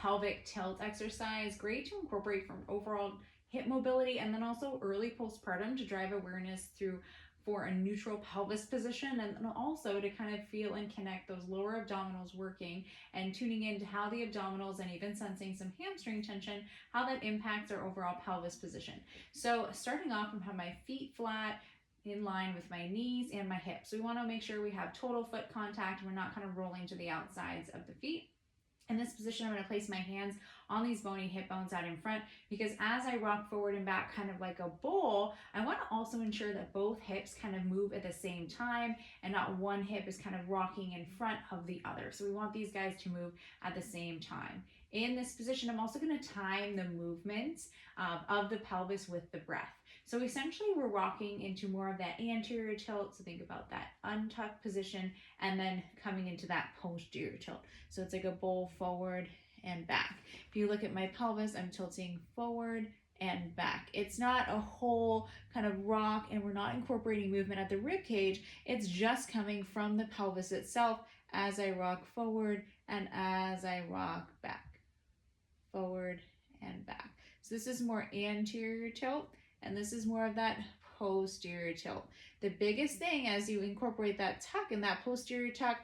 pelvic tilt exercise, great to incorporate from overall hip mobility and then also early postpartum to drive awareness through for a neutral pelvis position, and then also to kind of feel and connect those lower abdominals working and tuning into how the abdominals and even sensing some hamstring tension, how that impacts our overall pelvis position. So starting off, I'm having my feet flat in line with my knees and my hips. So we want to make sure we have total foot contact and we're not kind of rolling to the outsides of the feet. In this position, I'm going to place my hands on these bony hip bones out in front, because as I rock forward and back kind of like a bowl, I want to also ensure that both hips kind of move at the same time and not one hip is kind of rocking in front of the other. So we want these guys to move at the same time. In this position, I'm also going to time the movements of the pelvis with the breath. So essentially we're rocking into more of that anterior tilt. So think about that untucked position and then coming into that posterior tilt. So it's like a bowl forward and back. If you look at my pelvis, I'm tilting forward and back. It's not a whole kind of rock, and we're not incorporating movement at the rib cage. It's just coming from the pelvis itself as I rock forward and as I rock back. Forward and back. So this is more anterior tilt, and this is more of that posterior tilt. The biggest thing as you incorporate that tuck and that posterior tuck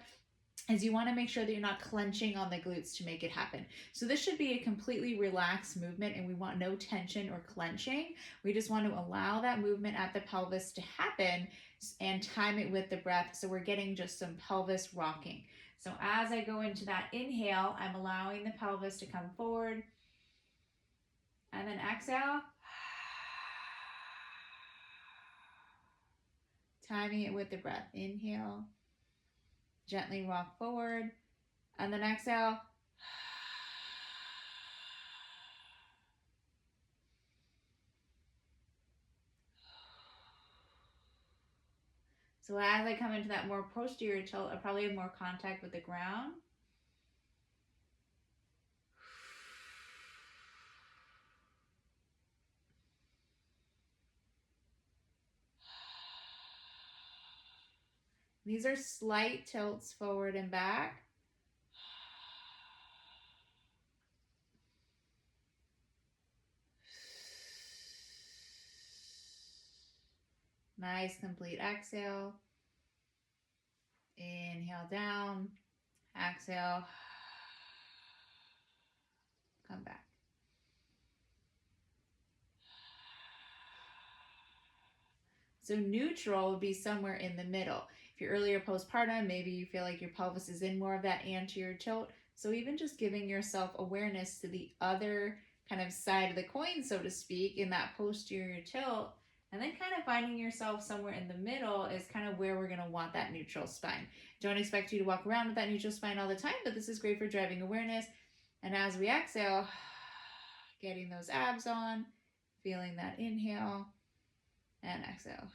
is you want to make sure that you're not clenching on the glutes to make it happen. So this should be a completely relaxed movement, and we want no tension or clenching. We just want to allow that movement at the pelvis to happen and time it with the breath, so we're getting just some pelvis rocking. So as I go into that inhale, I'm allowing the pelvis to come forward, and then exhale, timing it with the breath. Inhale, gently rock forward, and then exhale. So as I come into that more posterior tilt, I probably have more contact with the ground. These are slight tilts forward and back. Nice complete exhale. Inhale down, exhale, come back. So neutral would be somewhere in the middle. If you're earlier postpartum, maybe you feel like your pelvis is in more of that anterior tilt. So even just giving yourself awareness to the other kind of side of the coin, so to speak, in that posterior tilt, and then kind of finding yourself somewhere in the middle is kind of where we're going to want that neutral spine. Don't expect you to walk around with that neutral spine all the time, but this is great for driving awareness. And as we exhale, getting those abs on, feeling that inhale and exhale.